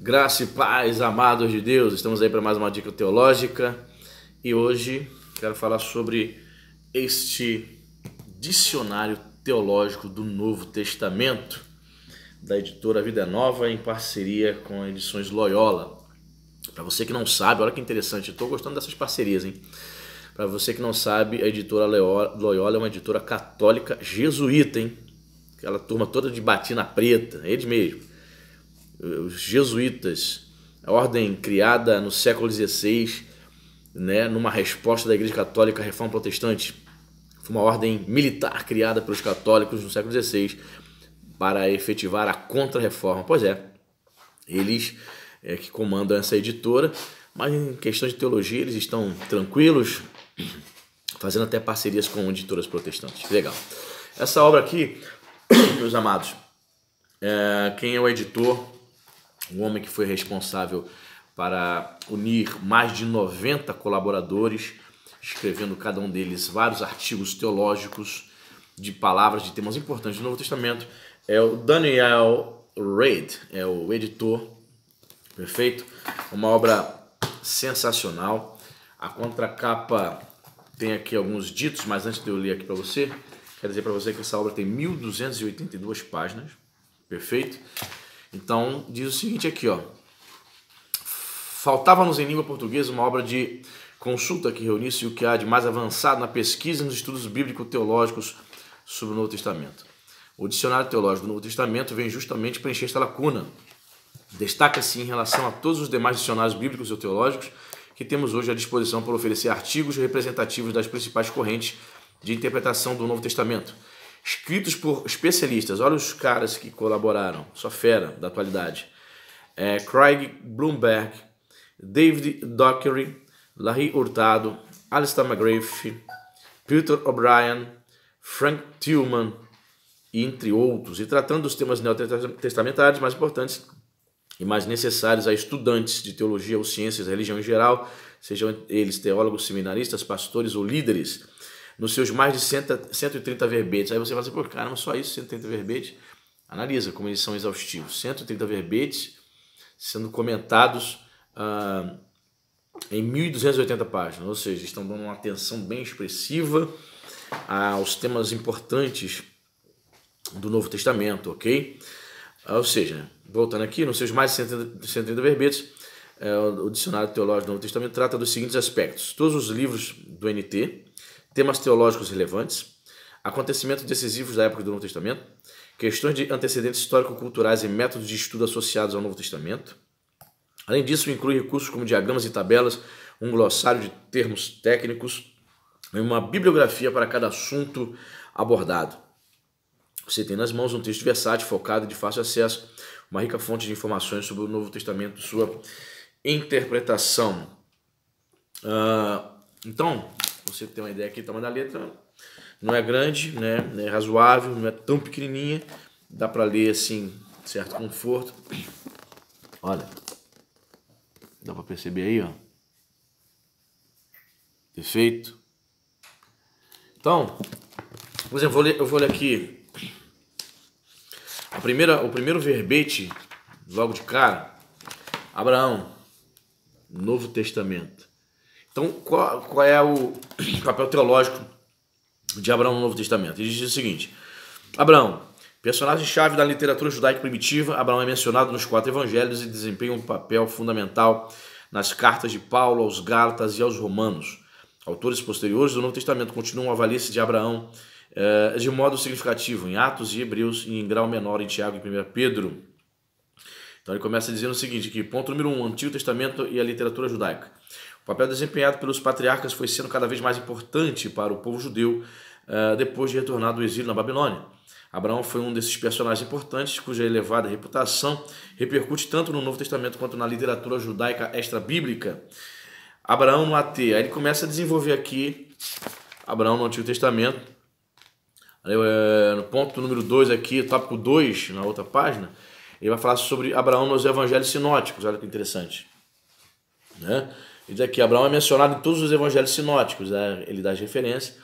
Graça e paz, amados de Deus, estamos aí para mais uma dica teológica e hoje quero falar sobre este dicionário teológico do Novo Testamento da editora Vida Nova em parceria com a Edições Loyola. Para você que não sabe, olha que interessante, eu estou gostando dessas parcerias, hein? Para você que não sabe, a editora Loyola é uma editora católica jesuíta, hein? Aquela turma toda de batina preta, eles mesmo. Os jesuítas, a ordem criada no século XVI, né, numa resposta da Igreja Católica à Reforma Protestante. Foi uma ordem militar criada pelos católicos no século XVI para efetivar a Contra-Reforma. Pois é, eles que comandam essa editora, mas em questão de teologia eles estão tranquilos, fazendo até parcerias com editoras protestantes. Legal. Essa obra aqui, meus amados, quem é o editor? Um homem que foi responsável para unir mais de 90 colaboradores, escrevendo cada um deles vários artigos teológicos de palavras de temas importantes do Novo Testamento, é o Daniel Reid, é o editor, perfeito? Uma obra sensacional. A contracapa tem aqui alguns ditos, mas antes de eu ler aqui para você, quero dizer para você que essa obra tem 1.282 páginas, perfeito? Então, diz o seguinte aqui, ó. Faltava-nos em língua portuguesa uma obra de consulta que reunisse o que há de mais avançado na pesquisa e nos estudos bíblico-teológicos sobre o Novo Testamento. O Dicionário Teológico do Novo Testamento vem justamente preencher esta lacuna. Destaca-se em relação a todos os demais dicionários bíblicos ou teológicos que temos hoje à disposição para oferecer artigos representativos das principais correntes de interpretação do Novo Testamento, escritos por especialistas. Olha os caras que colaboraram, só fera da atualidade. Craig Blomberg, David Dockery, Larry Hurtado, Alistair McGrath, Peter O'Brien, Frank Tillman, entre outros. E tratando dos temas neotestamentários mais importantes e mais necessários a estudantes de teologia ou ciências, religião em geral, sejam eles teólogos, seminaristas, pastores ou líderes, nos seus mais de 130 verbetes. Aí você vai dizer, pô, caramba, só isso, 130 verbetes? Analisa como eles são exaustivos. 130 verbetes sendo comentados em 1.280 páginas, ou seja, estão dando uma atenção bem expressiva aos temas importantes do Novo Testamento, ok? Ou seja, voltando aqui, nos seus mais de 130 verbetes, o Dicionário Teológico do Novo Testamento trata dos seguintes aspectos: todos os livros do NT, temas teológicos relevantes, acontecimentos decisivos da época do Novo Testamento, questões de antecedentes histórico-culturais e métodos de estudo associados ao Novo Testamento. Além disso, inclui recursos como diagramas e tabelas, um glossário de termos técnicos e uma bibliografia para cada assunto abordado. Você tem nas mãos um texto versátil, focado e de fácil acesso, uma rica fonte de informações sobre o Novo Testamento e sua interpretação. Então, você tem uma ideia aqui, o tamanho da letra não é grande, né? É razoável, não é tão pequenininha, dá para ler assim, certo conforto. Olha, dá para perceber aí, ó. Perfeito. Então, por exemplo, eu vou ler aqui o primeiro verbete, logo de cara, Abraão, Novo Testamento. Então, qual é o papel teológico de Abraão no Novo Testamento? Ele diz o seguinte: Abraão, personagem-chave da literatura judaica primitiva, Abraão é mencionado nos 4 evangelhos e desempenha um papel fundamental nas cartas de Paulo aos Gálatas e aos Romanos. Autores posteriores do Novo Testamento continuam a valer-se de Abraão de modo significativo em Atos e Hebreus e em grau menor em Tiago e 1 Pedro. Então ele começa dizendo o seguinte, que ponto número 1, Antigo Testamento e a literatura judaica. O papel desempenhado pelos patriarcas foi sendo cada vez mais importante para o povo judeu depois de retornar do exílio na Babilônia. Abraão foi um desses personagens importantes cuja elevada reputação repercute tanto no Novo Testamento quanto na literatura judaica extra-bíblica. Abraão no AT. Aí ele começa a desenvolver aqui Abraão no Antigo Testamento. No ponto número 2 aqui, tópico 2, na outra página, ele vai falar sobre Abraão nos evangelhos sinóticos. Olha que interessante, né? Ele diz aqui, Abraão é mencionado em todos os evangelhos sinóticos, né? Ele dá as referências.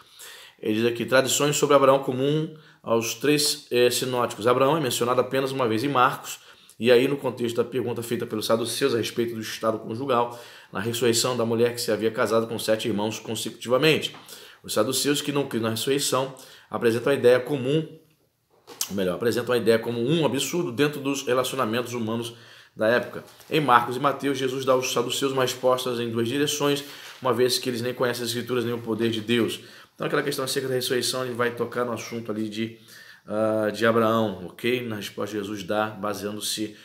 Ele diz aqui, tradições sobre Abraão comum aos 3 sinóticos. Abraão é mencionado apenas uma vez em Marcos E aí, no contexto da pergunta feita pelos saduceus a respeito do estado conjugal, na ressurreição da mulher que se havia casado com 7 irmãos consecutivamente. Os saduceus, que não criam na ressurreição, apresentam a ideia comum, ou melhor, apresentam a ideia como um absurdo dentro dos relacionamentos humanos da época. Em Marcos e Mateus, Jesus dá aos saduceus uma resposta em 2 direções, uma vez que eles nem conhecem as Escrituras nem o poder de Deus. Então, aquela questão acerca da ressurreição, ele vai tocar no assunto ali de Abraão, ok? Na resposta que Jesus dá, baseando-se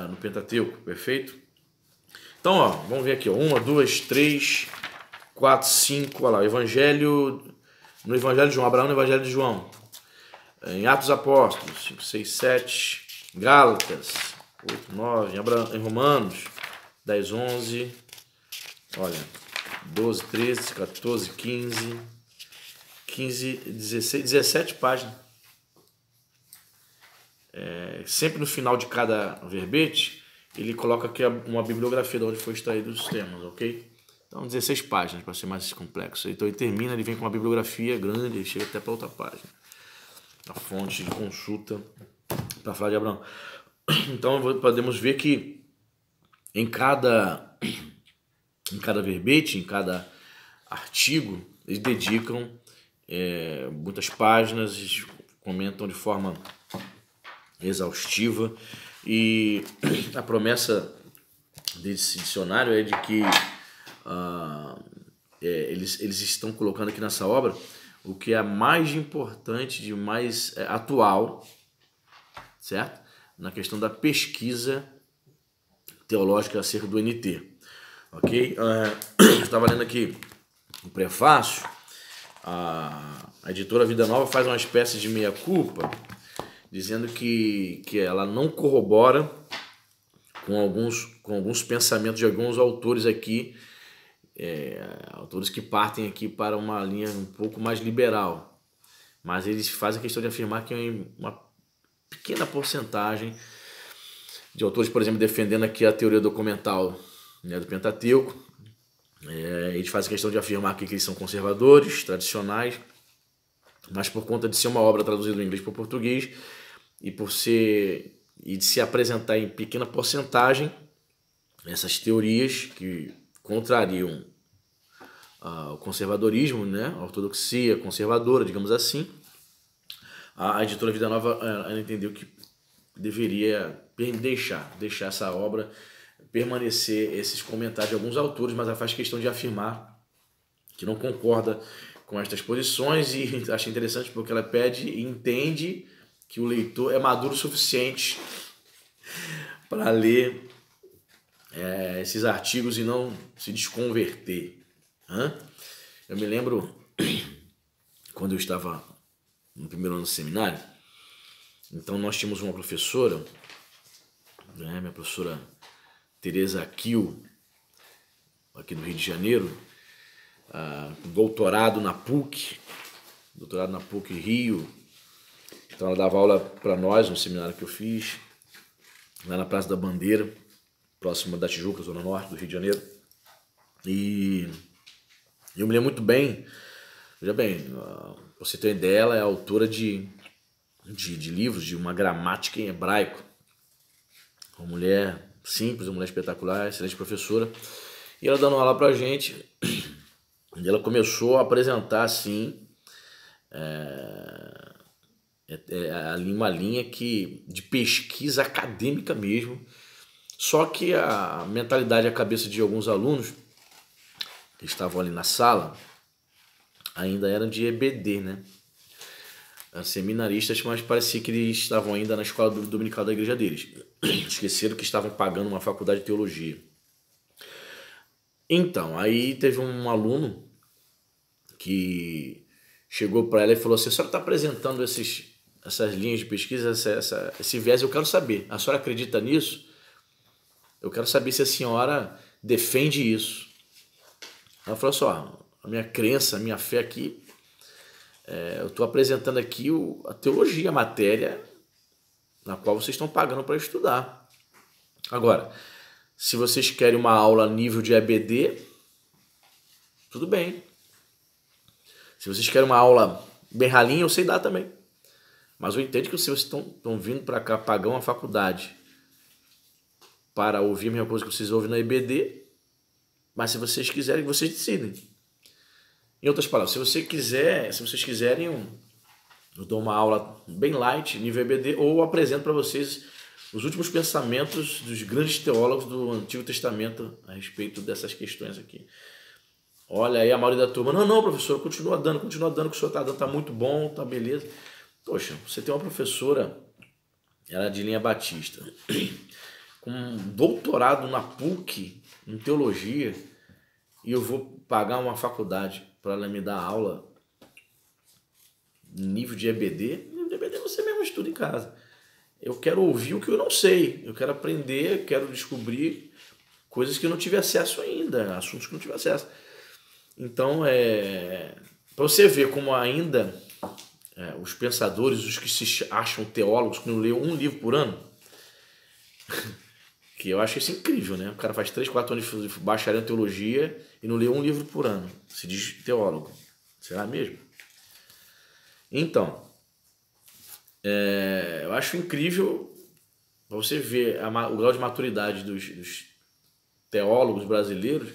no Pentateuco, perfeito? Então, ó, vamos ver aqui, ó, 1, 2, 3, 4, 5, olha lá, no Evangelho de João, Abraão no Evangelho de João, em Atos Apóstolos, 5, 6, 7, Gálatas, 8, 9, em Romanos, 10, 11, olha, 12, 13, 14, 15, 16, 17 páginas. Sempre no final de cada verbete, ele coloca aqui uma bibliografia de onde foi extraído os temas, ok? Então, 16 páginas, para ser mais complexo. Então, ele termina, ele vem com uma bibliografia grande, ele chega até para outra página. A fonte de consulta para falar de Abraão. Então, podemos ver que em cada verbete, em cada artigo, eles dedicam muitas páginas, eles comentam de forma exaustiva, e a promessa desse dicionário é de que eles estão colocando aqui nessa obra o que é mais importante, de mais atual, certo? Na questão da pesquisa teológica acerca do NT, ok? Eu estava lendo aqui o prefácio, a editora Vida Nova faz uma espécie de meia-culpa, dizendo que ela não corrobora com alguns pensamentos de alguns autores aqui, autores que partem aqui para uma linha um pouco mais liberal, mas eles fazem a questão de afirmar que uma pequena porcentagem de autores, por exemplo, defendendo aqui a teoria documental, né, do Pentateuco, eles fazem questão de afirmar aqui que eles são conservadores, tradicionais, mas por conta de ser uma obra traduzida do inglês para o português e de se apresentar em pequena porcentagem essas teorias que contrariam o conservadorismo, né, a ortodoxia conservadora, digamos assim, a editora Vida Nova ela entendeu que deveria deixar essa obra permanecer esses comentários de alguns autores, mas ela faz questão de afirmar que não concorda com estas posições, e acho interessante porque ela pede e entende que o leitor é maduro o suficiente para ler esses artigos e não se desconverter. Eu me lembro quando eu estava no primeiro ano do seminário, então nós tínhamos uma professora, né, minha professora Tereza Kiel, aqui do Rio de Janeiro, doutorado na PUC Rio. Então ela dava aula para nós no seminário que eu fiz, lá na Praça da Bandeira, próxima da Tijuca, Zona Norte do Rio de Janeiro. E eu me lembro muito bem, veja bem, você ter ideia, ela é autora de livros de uma gramática em hebraico. Uma mulher simples, uma mulher espetacular, excelente professora. E ela dando aula pra gente, e ela começou a apresentar assim uma linha de pesquisa acadêmica mesmo, só que a mentalidade e a cabeça de alguns alunos que estavam ali na sala ainda eram de EBD, né? Seminaristas, mas parecia que eles estavam ainda na escola dominical da igreja deles. Esqueceram que estavam pagando uma faculdade de teologia. Então, aí teve um aluno que chegou para ela e falou assim: a senhora está apresentando essas linhas de pesquisa, esse viés, eu quero saber, a senhora acredita nisso? Eu quero saber se a senhora defende isso. Ela falou assim: a minha crença, a minha fé aqui, eu estou apresentando aqui a teologia, a matéria na qual vocês estão pagando para estudar. Agora, se vocês querem uma aula a nível de EBD, tudo bem. Se vocês querem uma aula bem ralinha, eu sei dar também. Mas eu entendo que se vocês estão vindo para cá pagar uma faculdade para ouvir a mesma coisa que vocês ouvem na EBD, mas se vocês quiserem, vocês decidem. Em outras palavras, se vocês quiserem, eu dou uma aula bem light, nível EBD, ou apresento para vocês os últimos pensamentos dos grandes teólogos do Antigo Testamento a respeito dessas questões aqui. Olha aí a maioria da turma, não, professor, continua dando, que o senhor está dando, está muito bom, tá beleza. Poxa, você tem uma professora, ela é de linha batista, com um doutorado na PUC, em teologia, e eu vou pagar uma faculdade para ela me dar aula nível de EBD. Nível de EBD você mesmo estuda em casa. Eu quero ouvir o que eu não sei, eu quero aprender, eu quero descobrir coisas que eu não tive acesso ainda, assuntos que eu não tive acesso. Então, para você ver como ainda os pensadores, os que se acham teólogos, que não lêem um livro por ano, que eu acho isso incrível, né? O cara faz 3, 4 anos de bacharel em teologia e não lê um livro por ano, se diz teólogo. Será mesmo? Então, eu acho incrível para você ver o grau de maturidade dos teólogos brasileiros,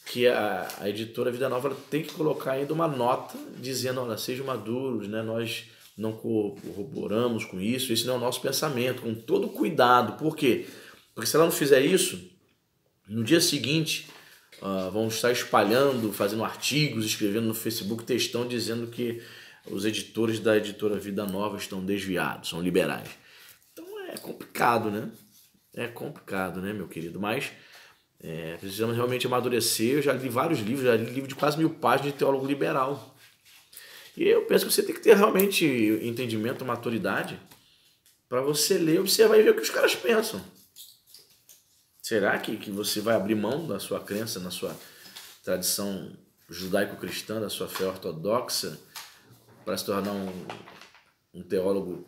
que a editora Vida Nova ela tem que colocar ainda uma nota dizendo, olha, sejam maduros, né? Nós não corroboramos com isso, esse não é o nosso pensamento, com todo cuidado. Por quê? Porque se ela não fizer isso, no dia seguinte vão estar espalhando, fazendo artigos, escrevendo no Facebook, textão, dizendo que os editores da editora Vida Nova estão desviados, são liberais. Então é complicado, né? É complicado, né, meu querido? Mas precisamos realmente amadurecer. Eu já li vários livros, já li livro de quase 1000 páginas de teólogo liberal. E eu penso que você tem que ter realmente entendimento, maturidade, para você ler, observar e ver o que os caras pensam. Será que você vai abrir mão da sua crença, na sua tradição judaico-cristã, da sua fé ortodoxa, para se tornar um teólogo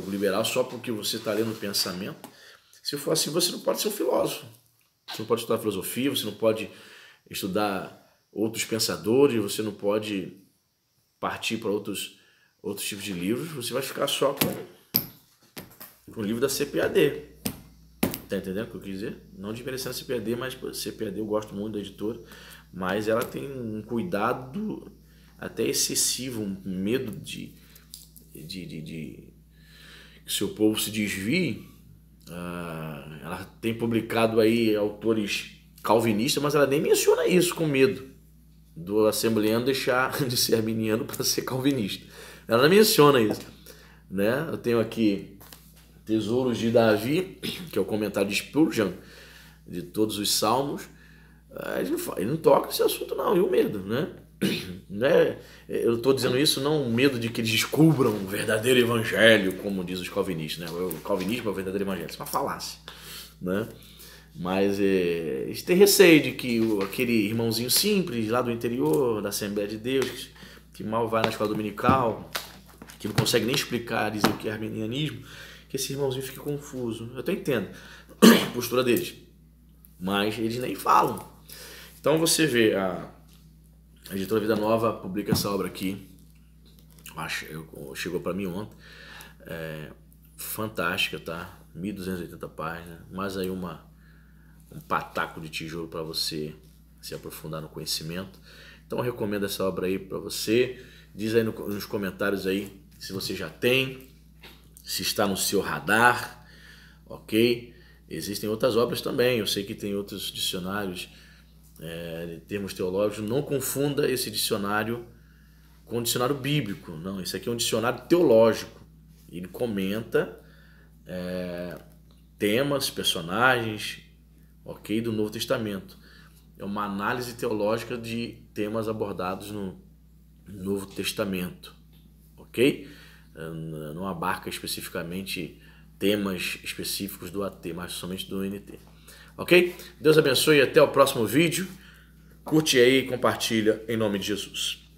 liberal só porque você está lendo o pensamento? Se for assim, você não pode ser um filósofo. Você não pode estudar filosofia, você não pode estudar outros pensadores, você não pode partir para outros tipos de livros, você vai ficar só com o livro da CPAD. Tá entendendo o que eu quis dizer? Não desmerecendo a CPAD, mas CPAD eu gosto muito da editora, mas ela tem um cuidado até excessivo, um medo de que o seu povo se desvie. Ela tem publicado aí autores calvinistas, mas ela nem menciona isso, com medo do assembleano deixar de ser arminiano para ser calvinista. Ela não menciona isso, né? Eu tenho aqui Tesouros de Davi, que é o comentário de Spurgeon, de todos os salmos. Ele não toca esse assunto não, e o medo, né? Eu estou dizendo isso não o medo de que eles descubram o verdadeiro evangelho, como diz os calvinistas, né? O calvinismo é o verdadeiro evangelho, isso é uma falácia, né? Mas eles têm receio de que aquele irmãozinho simples lá do interior da Assembleia de Deus, que mal vai na escola dominical, que não consegue nem explicar, dizer o que é arminianismo, que esse irmãozinho fique confuso. Eu até entendo a postura deles, mas eles nem falam. Então você vê, a editora Vida Nova publica essa obra aqui, chegou para mim ontem, fantástica, tá? 1280 páginas, mais aí um pataco de tijolo para você se aprofundar no conhecimento. Então eu recomendo essa obra aí para você. Diz aí nos comentários aí se você já tem, se está no seu radar, ok? Existem outras obras também, eu sei que tem outros dicionários de termos teológicos. Não confunda esse dicionário com um dicionário bíblico, não, esse aqui é um dicionário teológico. Ele comenta temas, personagens, ok, do Novo Testamento. É uma análise teológica de temas abordados no Novo Testamento, ok? Não abarca especificamente temas específicos do AT, mas somente do NT. Ok? Deus abençoe e até o próximo vídeo. Curte aí e compartilha em nome de Jesus.